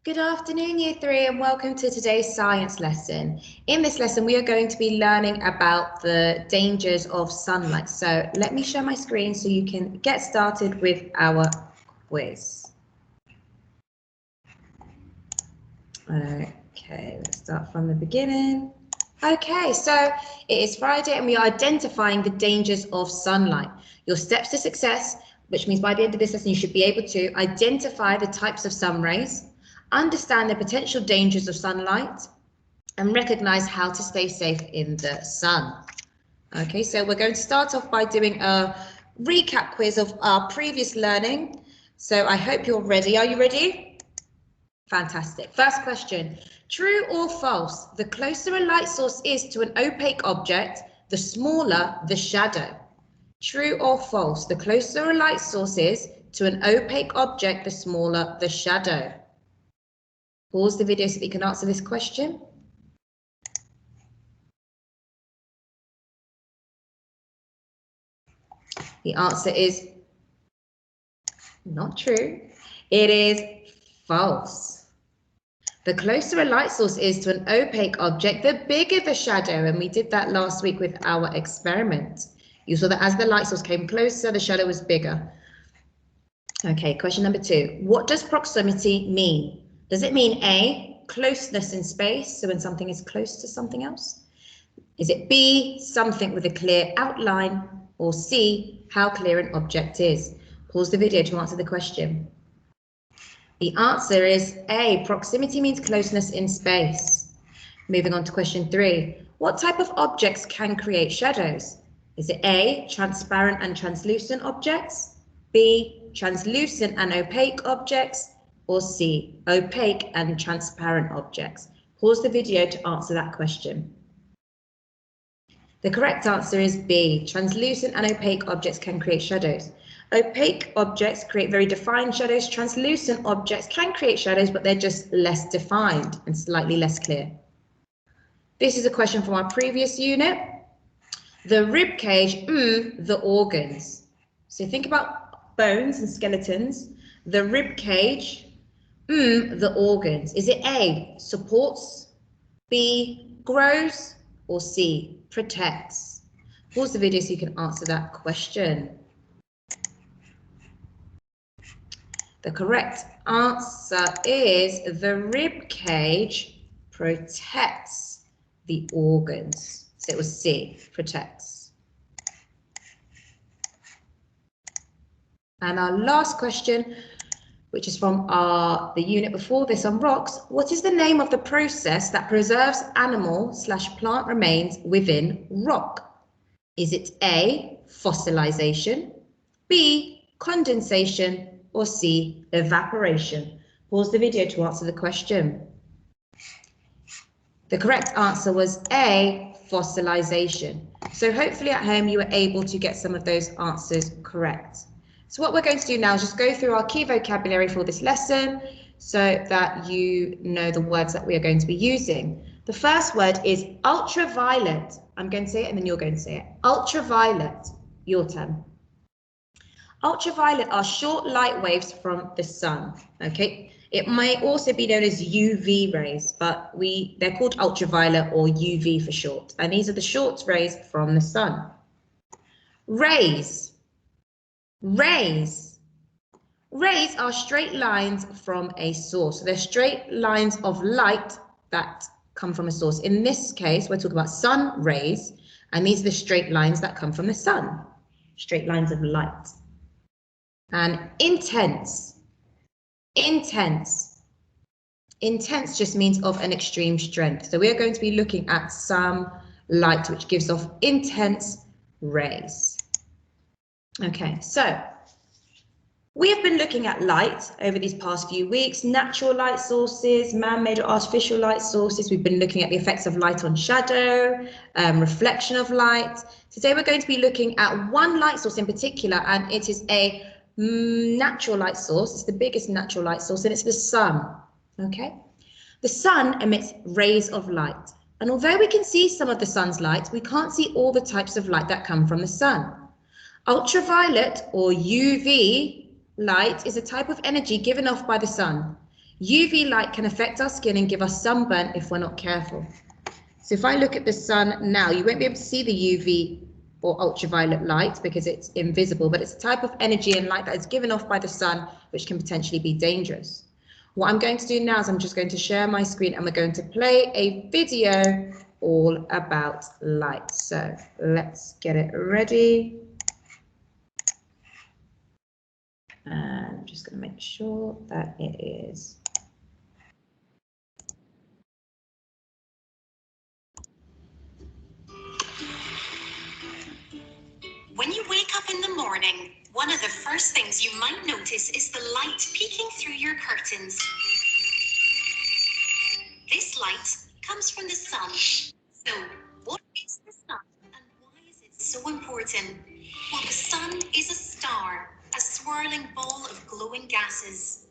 Good afternoon, Year 3, and welcome to today's science lesson. In this lesson, we are going to be learning about the dangers of sunlight. So let me share my screen so you can get started with our quiz. Okay, let's start from the beginning. Okay, so it is Friday and we are identifying the dangers of sunlight. Your steps to success, which means by the end of this lesson, you should be able to identify the types of sun rays, understand the potential dangers of sunlight, and recognize how to stay safe in the sun. Okay, so we're going to start off by doing a recap quiz of our previous learning. So I hope you're ready. Are you ready? Fantastic. First question, true or false? The closer a light source is to an opaque object, the smaller the shadow. True or false? The closer a light source is to an opaque object, the smaller the shadow. Pause the video so that you can answer this question. The answer is not true. It is false. The closer a light source is to an opaque object, the bigger the shadow. And we did that last week with our experiment. You saw that as the light source came closer, the shadow was bigger. Okay, question number 2. What does proximity mean? Does it mean A, closeness in space, so when something is close to something else? Is it B, something with a clear outline? Or C, how clear an object is? Pause the video to answer the question. The answer is A, proximity means closeness in space. Moving on to question 3. What type of objects can create shadows? Is it A, transparent and translucent objects? B, translucent and opaque objects? Or C, opaque and transparent objects? Pause the video to answer that question. The correct answer is B, translucent and opaque objects can create shadows. Opaque objects create very defined shadows. Translucent objects can create shadows, but they're just less defined and slightly less clear. This is a question from our previous unit. The rib cage, the organs. So think about bones and skeletons. The rib cage, the organs. Is it A, supports, B, grows, or C, protects? Pause the video so you can answer that question. The correct answer is the rib cage protects the organs. So it was C, protects. And our last question, which is from the unit before this on rocks. What is the name of the process that preserves animal/plant remains within rock? Is it A, fossilization, B, condensation, or C, evaporation? Pause the video to answer the question. The correct answer was A, fossilization. So hopefully at home you were able to get some of those answers correct. So what we're going to do now is just go through our key vocabulary for this lesson so that you know the words that we are going to be using. The first word is ultraviolet. I'm going to say it and then you're going to say it. Ultraviolet, your turn. Ultraviolet are short light waves from the sun, okay? It may also be known as UV rays, but they're called ultraviolet or UV for short. And these are the short rays from the sun. Rays. Rays. Rays are straight lines from a source. So they're straight lines of light that come from a source. In this case, we're talking about sun rays, and these are the straight lines that come from the sun. Straight lines of light. And intense. Intense. Intense just means of an extreme strength. So we are going to be looking at some light which gives off intense rays. Okay, so we have been looking at light over these past few weeks, natural light sources, man-made or artificial light sources. We've been looking at the effects of light on shadow, reflection of light. Today we're going to be looking at one light source in particular, and it is a natural light source. It's the biggest natural light source, and it's the sun. Okay, the sun emits rays of light, and although we can see some of the sun's light, we can't see all the types of light that come from the sun. Ultraviolet or UV light is a type of energy given off by the sun. UV light can affect our skin and give us sunburn if we're not careful. So if I look at the sun now, you won't be able to see the UV or ultraviolet light because it's invisible, but it's a type of energy and light that is given off by the sun, which can potentially be dangerous. What I'm going to do now is I'm just going to share my screen and we're going to play a video all about light. So let's get it ready. And I'm just going to make sure that it is. When you wake up in the morning, one of the first things you might notice is the light peeking through your curtains. This light comes from the sun. So, what is the sun and why is it so important? Well, the sun is a star, a swirling ball of glowing gases.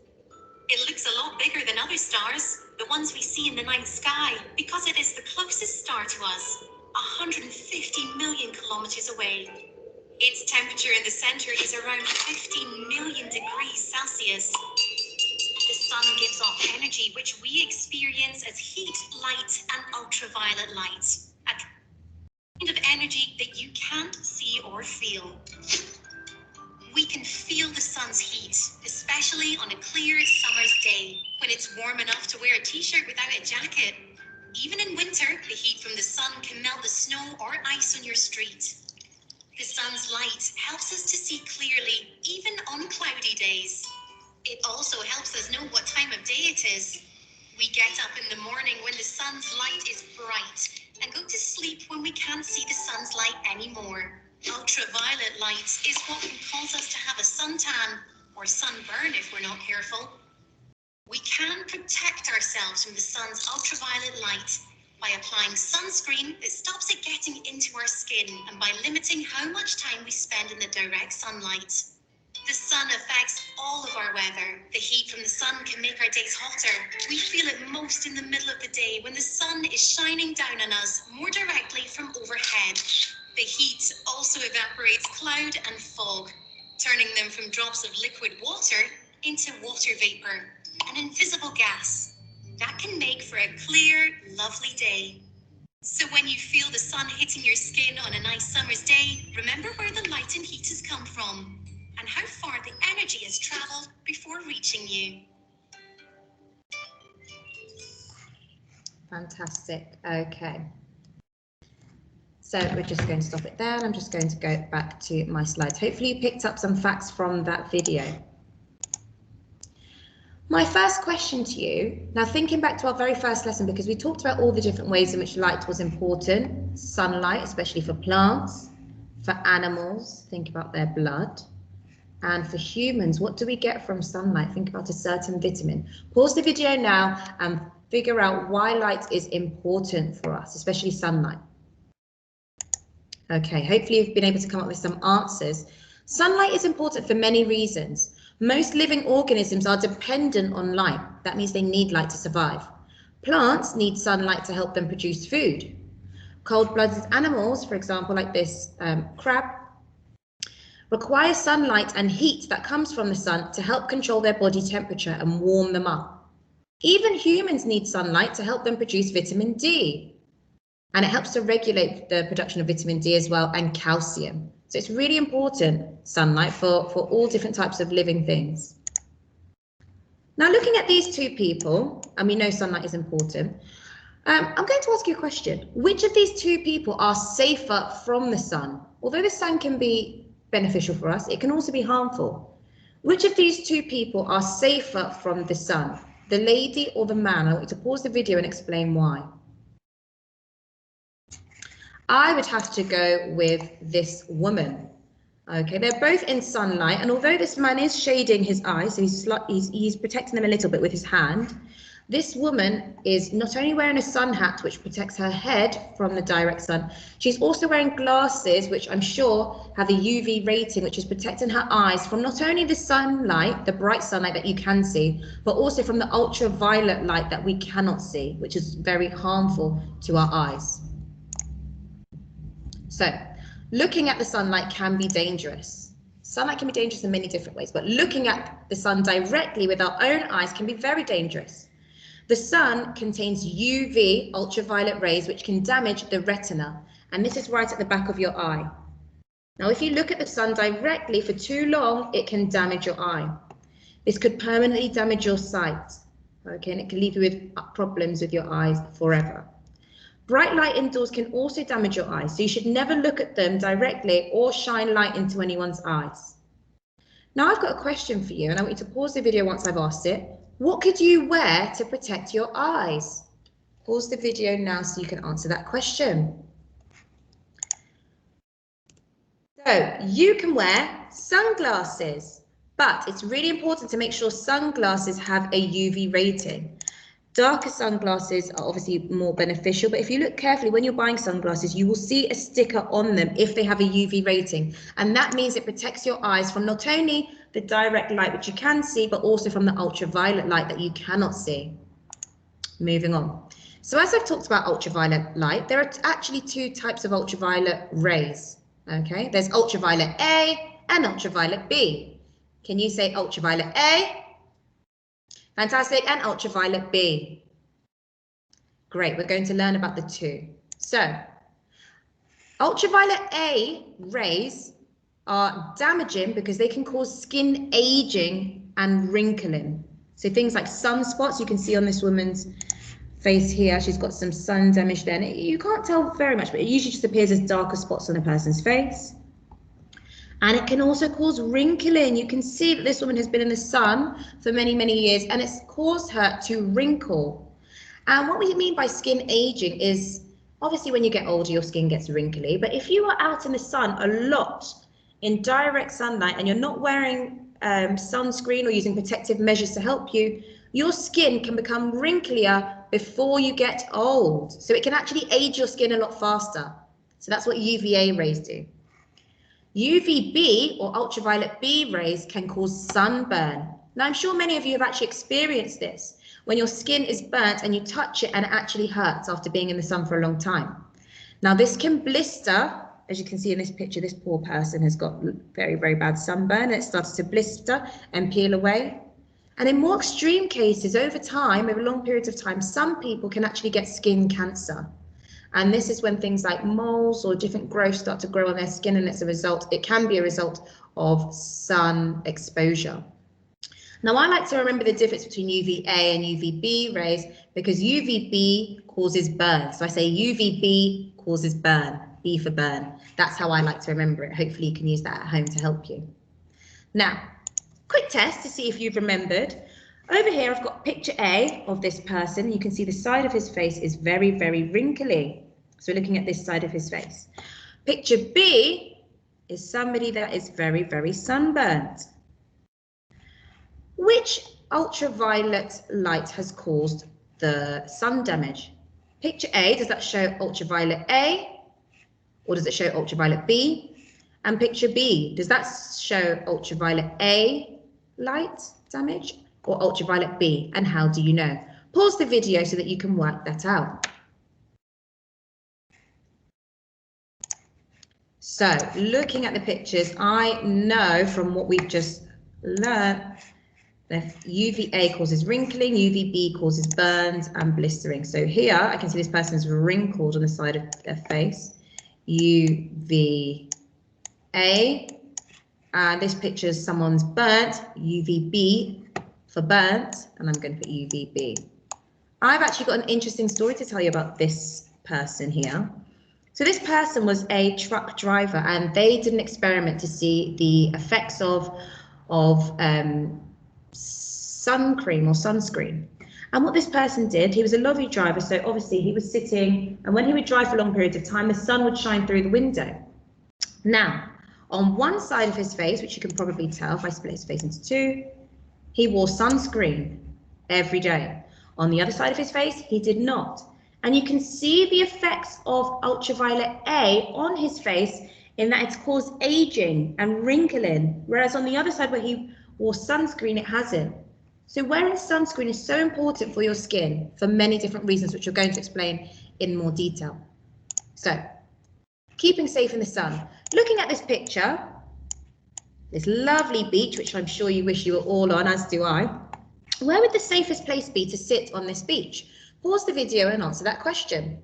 It looks a lot bigger than other stars, the ones we see in the night sky, because it is the closest star to us, 150 million kilometers away. Its temperature in the center is around 15 million degrees Celsius. The sun gives off energy which we experience as heat, light, and ultraviolet light. A kind of energy that you can't see or feel. We can feel the sun's heat, especially on a clear summer's day, when it's warm enough to wear a t-shirt without a jacket. Even in winter, the heat from the sun can melt the snow or ice on your street. The sun's light helps us to see clearly, even on cloudy days. It also helps us know what time of day it is. We get up in the morning when the sun's light is bright and go to sleep when we can't see the sun's light anymore. Ultraviolet light is what can cause us to have a suntan or sunburn if we're not careful. We can protect ourselves from the sun's ultraviolet light by applying sunscreen that stops it getting into our skin and by limiting how much time we spend in the direct sunlight. The sun affects all of our weather. The heat from the sun can make our days hotter. We feel it most in the middle of the day when the sun is shining down on us more directly from overhead. The heat also evaporates cloud and fog, turning them from drops of liquid water into water vapor, an invisible gas that can make for a clear, lovely day. So when you feel the sun hitting your skin on a nice summer's day, remember where the light and heat has come from and how far the energy has traveled before reaching you. Fantastic. Okay. So we're just going to stop it there and I'm just going to go back to my slides. Hopefully you picked up some facts from that video. My first question to you, now thinking back to our very first lesson, because we talked about all the different ways in which light was important, sunlight, especially for plants, for animals, think about their blood, and for humans, what do we get from sunlight? Think about a certain vitamin. Pause the video now and figure out why light is important for us, especially sunlight. Okay, hopefully you've been able to come up with some answers. Sunlight is important for many reasons. Most living organisms are dependent on light. That means they need light to survive. Plants need sunlight to help them produce food. Cold-blooded animals, for example, like this crab, require sunlight and heat that comes from the sun to help control their body temperature and warm them up. Even humans need sunlight to help them produce vitamin D. And it helps to regulate the production of vitamin D as well, and calcium. So it's really important, sunlight, for all different types of living things. Now, looking at these two people, and we know sunlight is important, I'm going to ask you a question. Which of these two people are safer from the sun? Although the sun can be beneficial for us, it can also be harmful. Which of these two people are safer from the sun? The lady or the man? I want you to pause the video and explain why. I would have to go with this woman. Okay, they're both in sunlight, and although this man is shading his eyes, so he's protecting them a little bit with his hand, this woman is not only wearing a sun hat, which protects her head from the direct sun, she's also wearing glasses, which I'm sure have a UV rating, which is protecting her eyes from not only the sunlight, the bright sunlight that you can see, but also from the ultraviolet light that we cannot see, which is very harmful to our eyes. So, looking at the sunlight can be dangerous. Sunlight can be dangerous in many different ways, but looking at the sun directly with our own eyes can be very dangerous. The sun contains UV, ultraviolet rays, which can damage the retina, and this is right at the back of your eye. Now, if you look at the sun directly for too long, it can damage your eye. This could permanently damage your sight, okay, and it can leave you with problems with your eyes forever. Bright light indoors can also damage your eyes, so you should never look at them directly or shine light into anyone's eyes. Now I've got a question for you, and I want you to pause the video once I've asked it. What could you wear to protect your eyes? Pause the video now so you can answer that question. So you can wear sunglasses, but it's really important to make sure sunglasses have a UV rating. Darker sunglasses are obviously more beneficial, but if you look carefully when you're buying sunglasses, you will see a sticker on them if they have a UV rating. And that means it protects your eyes from not only the direct light, which you can see, but also from the ultraviolet light that you cannot see. Moving on. So as I've talked about ultraviolet light, there are actually two types of ultraviolet rays. Okay, there's ultraviolet A and ultraviolet B. Can you say ultraviolet A? Fantastic. And ultraviolet B. Great, we're going to learn about the two. So, ultraviolet A rays are damaging because they can cause skin aging and wrinkling. So things like sunspots, you can see on this woman's face here, she's got some sun damage there. And you can't tell very much, but it usually just appears as darker spots on a person's face. And it can also cause wrinkling. You can see that this woman has been in the sun for many, many years, and it's caused her to wrinkle. And what we mean by skin aging is, obviously when you get older, your skin gets wrinkly, but if you are out in the sun a lot, in direct sunlight, and you're not wearing sunscreen or using protective measures to help you, your skin can become wrinklier before you get old. So it can actually age your skin a lot faster. So that's what UVA rays do. UVB, or ultraviolet B rays, can cause sunburn. Now, I'm sure many of you have actually experienced this, when your skin is burnt and you touch it and it actually hurts after being in the sun for a long time. Now, this can blister. As you can see in this picture, this poor person has got very, very bad sunburn, and it started to blister and peel away. And in more extreme cases, over time, over long periods of time, some people can actually get skin cancer. And this is when things like moles or different growths start to grow on their skin, and it can be a result of sun exposure. Now, I like to remember the difference between UVA and UVB rays because UVB causes burn. So I say UVB causes burn, B for burn. That's how I like to remember it. Hopefully you can use that at home to help you. Now, quick test to see if you've remembered. Over here, I've got picture A of this person. You can see the side of his face is very, very wrinkly. So we're looking at this side of his face. Picture B is somebody that is very, very sunburnt. Which ultraviolet light has caused the sun damage? Picture A, does that show ultraviolet A, or does it show ultraviolet B? And picture B, does that show ultraviolet A light damage or ultraviolet B? And how do you know? Pause the video so that you can work that out. So, looking at the pictures, I know from what we've just learned that UVA causes wrinkling, UVB causes burns and blistering. So here I can see this person's wrinkled on the side of their face. UVA, and this picture is someone's burnt, UVB for burnt, and I'm going to put UVB. I've actually got an interesting story to tell you about this person here. So this person was a truck driver, and they did an experiment to see the effects of sun cream or sunscreen. And what this person did, he was a lorry driver, so obviously he was sitting, and when he would drive for long periods of time, the sun would shine through the window. Now, on one side of his face, which you can probably tell if I split his face into two, he wore sunscreen every day. On the other side of his face, he did not. And you can see the effects of ultraviolet A on his face in that it's caused aging and wrinkling, whereas on the other side where he wore sunscreen, it hasn't. So wearing sunscreen is so important for your skin for many different reasons, which we're going to explain in more detail. So, keeping safe in the sun. Looking at this picture, this lovely beach, which I'm sure you wish you were all on, as do I. Where would the safest place be to sit on this beach? Pause the video and answer that question.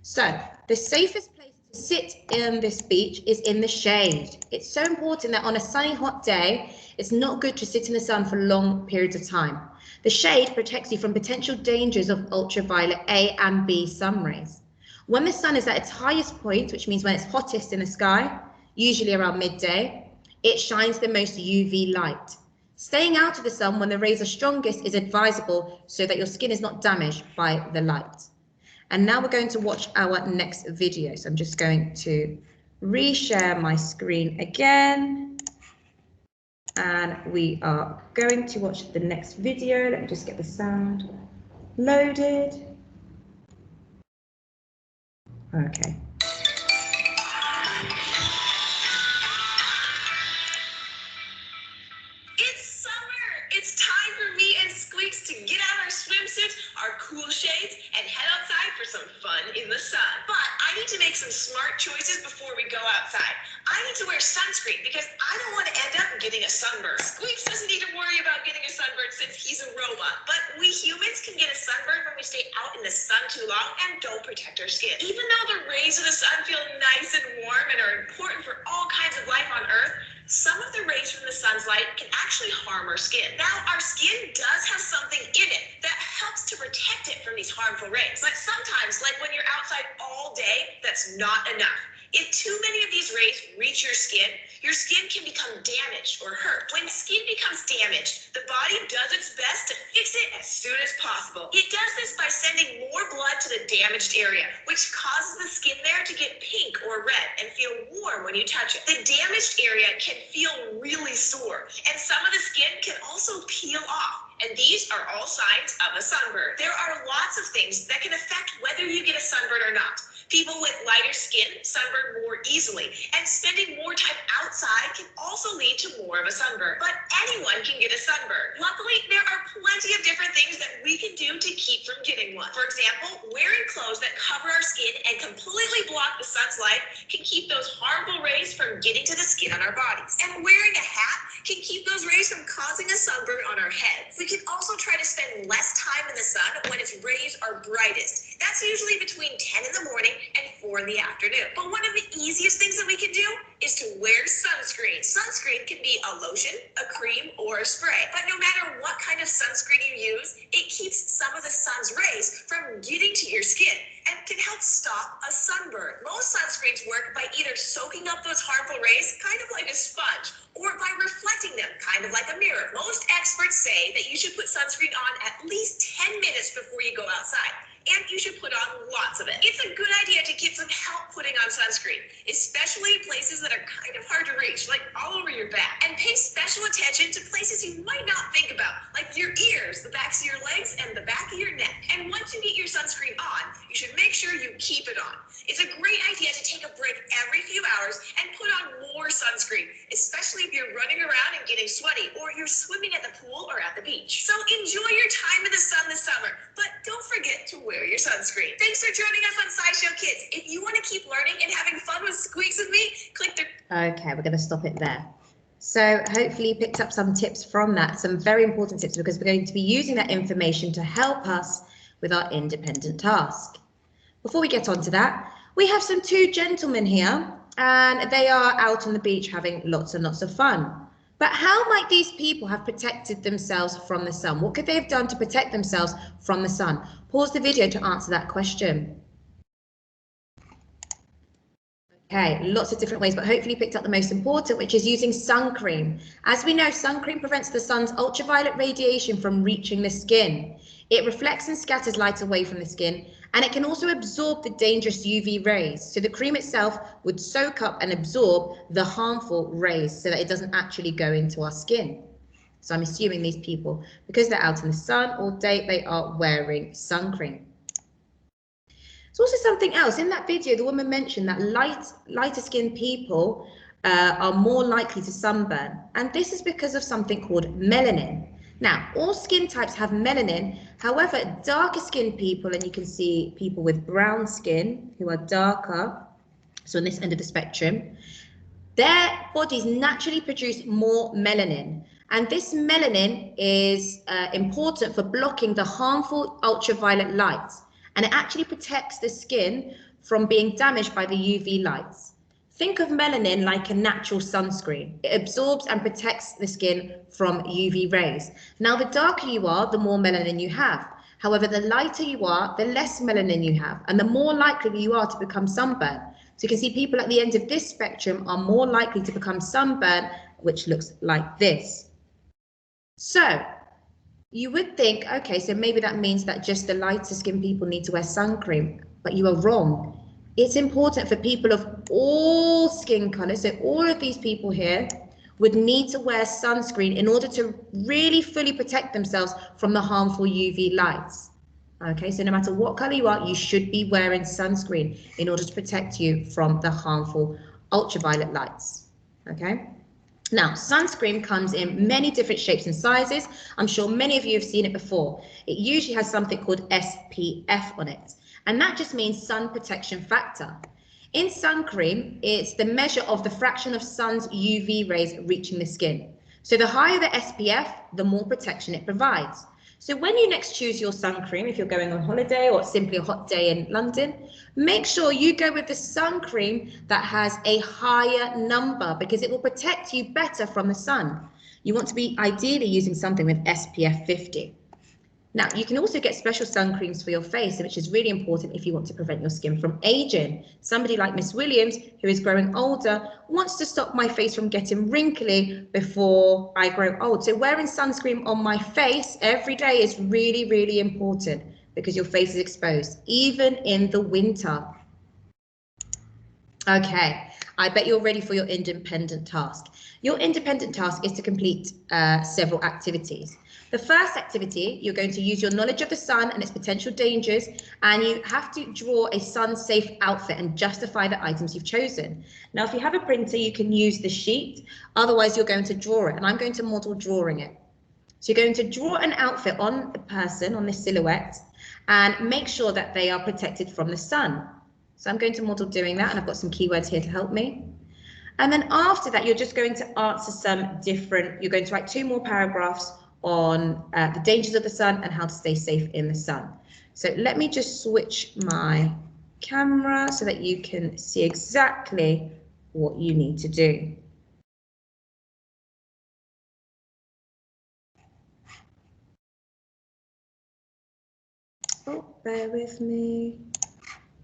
So, the safest place to sit in this beach is in the shade. It's so important that on a sunny, hot day, it's not good to sit in the sun for long periods of time. The shade protects you from potential dangers of ultraviolet A and B sun rays. When the sun is at its highest point, which means when it's hottest in the sky, usually around midday, it shines the most UV light. Staying out of the sun when the rays are strongest is advisable so that your skin is not damaged by the light. And now we're going to watch our next video. So I'm just going to reshare my screen again. And we are going to watch the next video. Let me just get the sound loaded. Okay. It's summer! It's time for me and Squeaks to get out our swimsuits, our cool shades, and head outside for some fun in the sun. But I need to make some smart choices before we go outside. I need to wear sunscreen because I don't want to end up getting a sunburn. Squeaks doesn't need to worry about getting a sunburn since he's a robot. But we humans can get a sunburn when we stay out in the sun too long and don't protect our skin. Even though the rays of the sun feel nice and warm and are important for all kinds of life on Earth, some of the rays from the sun's light can actually harm our skin. Now, our skin does have something in it that helps to protect it from these harmful rays. But sometimes, like when you're outside all day, that's not enough. If too many of these rays reach your skin can become damaged or hurt. When skin becomes damaged, the body does its best to fix it as soon as possible. It does this by sending more blood to the damaged area, which causes the skin there to get pink or red and feel warm when you touch it. The damaged area can feel really sore, and some of the skin can also peel off. And these are all signs of a sunburn. There are lots of things that can affect whether you get a sunburn or not. People with lighter skin sunburn more easily, and spending more time outside can also lead to more of a sunburn. But anyone can get a sunburn. Luckily, there are plenty of different things that we can do to keep from getting one. For example, wearing clothes that cover our skin and completely block the sun's light can keep those harmful rays from getting to the skin on our bodies. And wearing a hat can keep those rays from causing a sunburn on our heads. We can also try to spend less time in the sun when its rays are brightest. That's usually between 10 in the morning and 4 in the afternoon. But one of the easiest things that we can do is to wear sunscreen. Sunscreen can be a lotion, a cream, or a spray. But no matter what kind of sunscreen you use, it keeps some of the sun's rays from getting to your skin and can help stop a sunburn. Most sunscreens work by either soaking up those harmful rays, kind of like a sponge, or by reflecting them, kind of like a mirror. Most experts say that you should put sunscreen on at least 10 minutes before you go outside. And you should put on lots of it. It's a good idea to get some help putting on sunscreen, especially places that are kind of hard to reach, like all over your back. And pay special attention to places you might not think about, like your ears, the backs of your legs, and the back of your neck. And once you get your sunscreen on, you should make sure you keep it on. It's a great idea to take a break every few hours and put on more sunscreen, especially if you're running around and getting sweaty, or you're swimming at the pool or at the beach. So enjoy your time in the sun this summer, but don't forget to wear your sunscreen. Thanks for joining us on SciShow Kids. If you want to keep learning and having fun with Squeaks with me, click the... Okay, we're going to stop it there. So hopefully you picked up some tips from that, some very important tips, because we're going to be using that information to help us with our independent task. Before we get on to that, we have some 2 gentlemen here, and they are out on the beach having lots and lots of fun. But how might these people have protected themselves from the sun? What could they have done to protect themselves from the sun? Pause the video to answer that question. Okay, lots of different ways, but hopefully you picked up the most important, which is using sun cream. As we know, sun cream prevents the sun's ultraviolet radiation from reaching the skin. It reflects and scatters light away from the skin, and it can also absorb the dangerous UV rays. So the cream itself would soak up and absorb the harmful rays so that it doesn't actually go into our skin. So I'm assuming these people, because they're out in the sun all day, they are wearing sun cream. There's also something else. In that video, the woman mentioned that lighter skinned people are more likely to sunburn. And this is because of something called melanin. Now, all skin types have melanin. However, darker skinned people, and you can see people with brown skin who are darker, so on this end of the spectrum, their bodies naturally produce more melanin. And this melanin is important for blocking the harmful ultraviolet lights. And it actually protects the skin from being damaged by the UV lights. Think of melanin like a natural sunscreen. It absorbs and protects the skin from UV rays. Now, the darker you are, the more melanin you have. However, the lighter you are, the less melanin you have, and the more likely you are to become sunburned. So you can see people at the end of this spectrum are more likely to become sunburned, which looks like this. So you would think, okay, so maybe that means that just the lighter skin people need to wear sun cream, but you are wrong. It's important for people of all skin colors, so all of these people here would need to wear sunscreen in order to really fully protect themselves from the harmful UV lights. Okay, so no matter what color you are, you should be wearing sunscreen in order to protect you from the harmful ultraviolet lights. Okay. Now, sunscreen comes in many different shapes and sizes. I'm sure many of you have seen it before. It usually has something called SPF on it, and that just means sun protection factor. In sun cream, it's the measure of the fraction of sun's UV rays reaching the skin. So the higher the SPF, the more protection it provides. So when you next choose your sun cream, if you're going on holiday or simply a hot day in London, make sure you go with the sun cream that has a higher number because it will protect you better from the sun. You want to be ideally using something with SPF 50. Now, you can also get special sun creams for your face, which is really important if you want to prevent your skin from aging. Somebody like Miss Williams, who is growing older, wants to stop my face from getting wrinkly before I grow old. So wearing sunscreen on my face every day is really, really important because your face is exposed, even in the winter. Okay, I bet you're ready for your independent task. Your independent task is to complete several activities. The first activity, you're going to use your knowledge of the sun and its potential dangers, and you have to draw a sun-safe outfit and justify the items you've chosen. Now, if you have a printer, you can use the sheet. Otherwise, you're going to draw it, and I'm going to model drawing it. So you're going to draw an outfit on the person, on this silhouette, and make sure that they are protected from the sun. So I'm going to model doing that, and I've got some keywords here to help me. And then after that, you're just going to answer some different, you're going to write 2 more paragraphs on the dangers of the sun and how to stay safe in the sun. So let me just switch my camera so that you can see exactly what you need to do. Oh, bear with me.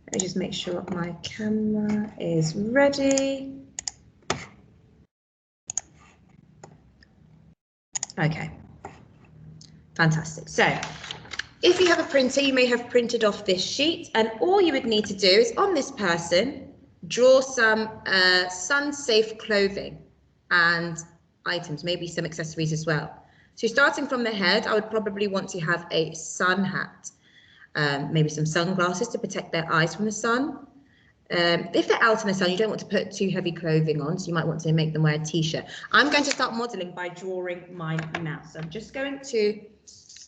Let me just make sure my camera is ready. Okay. Fantastic. So if you have a printer, you may have printed off this sheet, and all you would need to do is on this person, draw some sun-safe clothing and items, maybe some accessories as well. So starting from the head, I would probably want to have a sun hat, maybe some sunglasses to protect their eyes from the sun. If they're out in the sun, you don't want to put too heavy clothing on, so you might want to make them wear a t-shirt. I'm going to start modeling by drawing mine now. So I'm just going to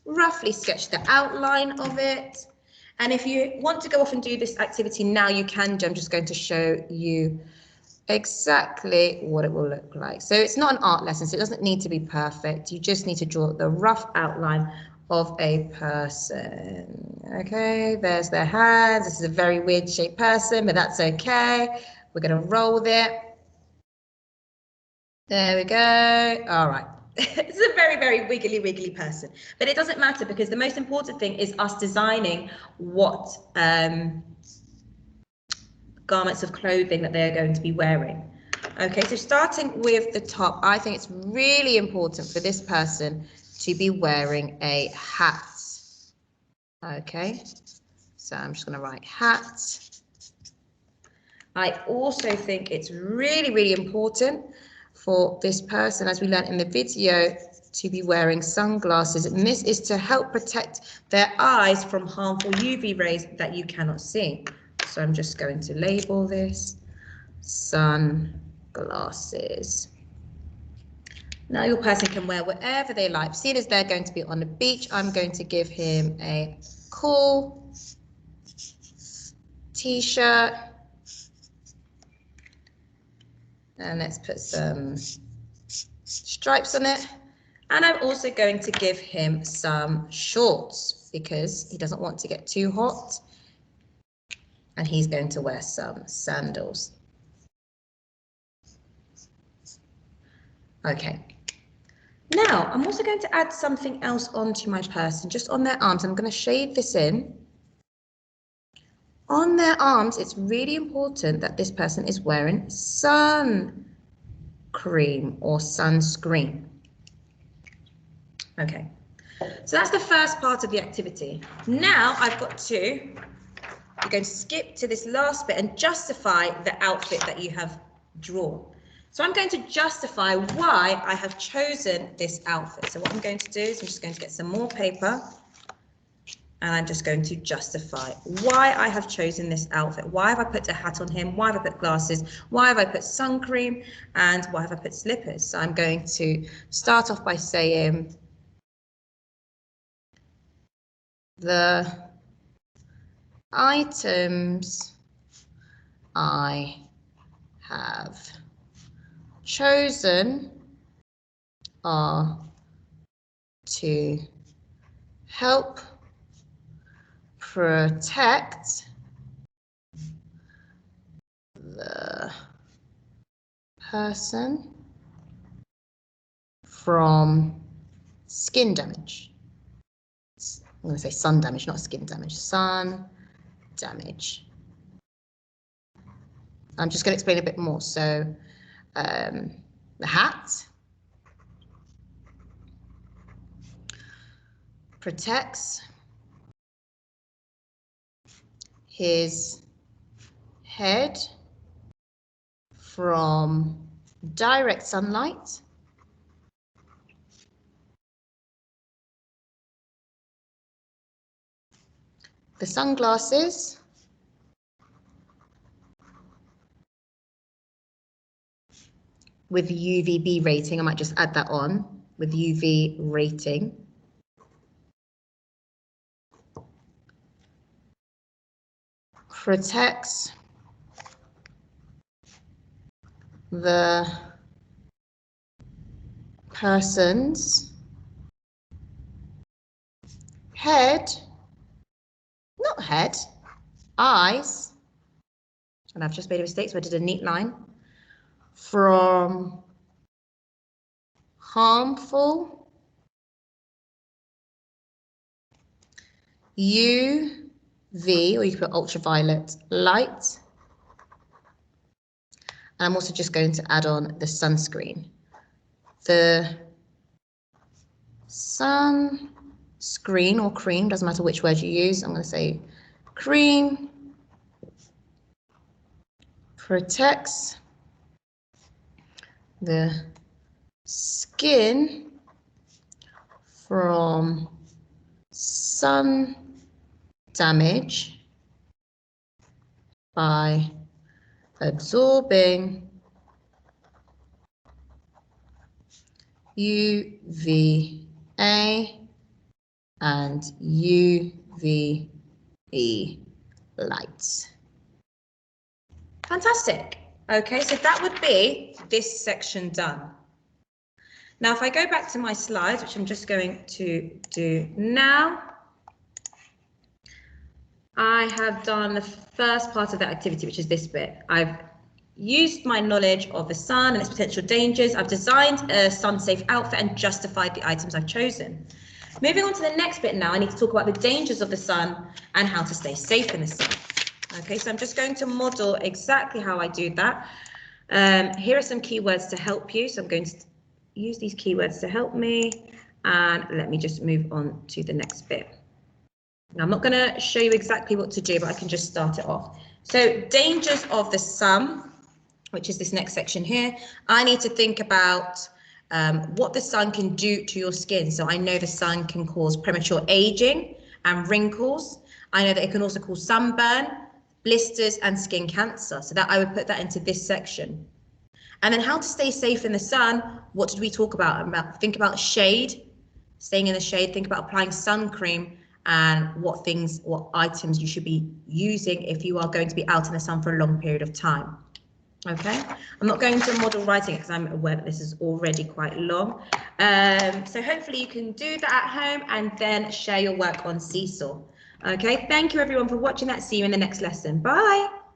roughly sketch the outline of it. And if you want to go off and do this activity now, you can do. I'm just going to show you exactly what it will look like. So it's not an art lesson, so it doesn't need to be perfect. You just need to draw the rough outline of a person. Okay, there's their hands. This is a very weird shaped person, but that's okay. We're going to roll with it. There we go. All right. It's a very, very wiggly person, but it doesn't matter because the most important thing is us designing what garments of clothing that they're going to be wearing. Okay, so starting with the top, I think it's really important for this person to be wearing a hat. Okay, so I'm just going to write hat. I also think it's really, really important for this person, as we learned in the video, to be wearing sunglasses, and this is to help protect their eyes from harmful UV rays that you cannot see. So I'm just going to label this sunglasses. Now your person can wear whatever they like. Seeing as they're going to be on the beach, I'm going to give him a cool t-shirt And let's put some stripes on it. And I'm also going to give him some shorts because he doesn't want to get too hot. And he's going to wear some sandals. Okay. Now, I'm also going to add something else onto my person, just on their arms. I'm going to shade this in. On their arms, it's really important that this person is wearing sun cream or sunscreen. Okay, so that's the first part of the activity. Now I've got to, you're going to skip to this last bit and justify the outfit that you have drawn. So I'm going to justify why I have chosen this outfit. So what I'm going to do is I'm just going to get some more paper and I'm just going to justify why I have chosen this outfit. Why have I put a hat on him? Why have I put glasses? Why have I put sun cream? And why have I put slippers? So I'm going to start off by saying the items I have chosen are to help protect the person from skin damage. I'm going to say sun damage, not skin damage. Sun damage. I'm just going to explain a bit more. So the hat protects his head from direct sunlight the sunglasses with UVB rating, I might just add that on, with UV rating. Protects the person's head, not head, eyes, and I've just made a mistake, so I did a neat line, from harmful UV, or you can put ultraviolet light. And I'm also just going to add on the sunscreen. The sunscreen or cream, doesn't matter which word you use, I'm going to say cream, protects the skin from sun damage by absorbing UVA and UVB lights. Fantastic. Okay, so that would be this section done. Now, if I go back to my slides, which I'm just going to do now, I have done the first part of that activity, which is this bit. I've used my knowledge of the sun and its potential dangers. I've designed a sun-safe outfit and justified the items I've chosen. Moving on to the next bit now, I need to talk about the dangers of the sun and how to stay safe in the sun. Okay, so I'm just going to model exactly how I do that. Here are some keywords to help you. So I'm going to use these keywords to help me. And let me just move on to the next bit. Now, I'm not going to show you exactly what to do, but I can just start it off. So dangers of the sun, which is this next section here. I need to think about what the sun can do to your skin. So I know the sun can cause premature aging and wrinkles. I know that it can also cause sunburn, blisters and skin cancer. So that I would put that into this section. And then how to stay safe in the sun. What did we talk about? Think about shade, staying in the shade, think about applying sun cream and what items you should be using if you are going to be out in the sun for a long period of time. Okay, I'm not going to model writing because I'm aware that this is already quite long. So hopefully you can do that at home and then share your work on Seesaw. Okay, thank you everyone for watching that. See you in the next lesson. Bye.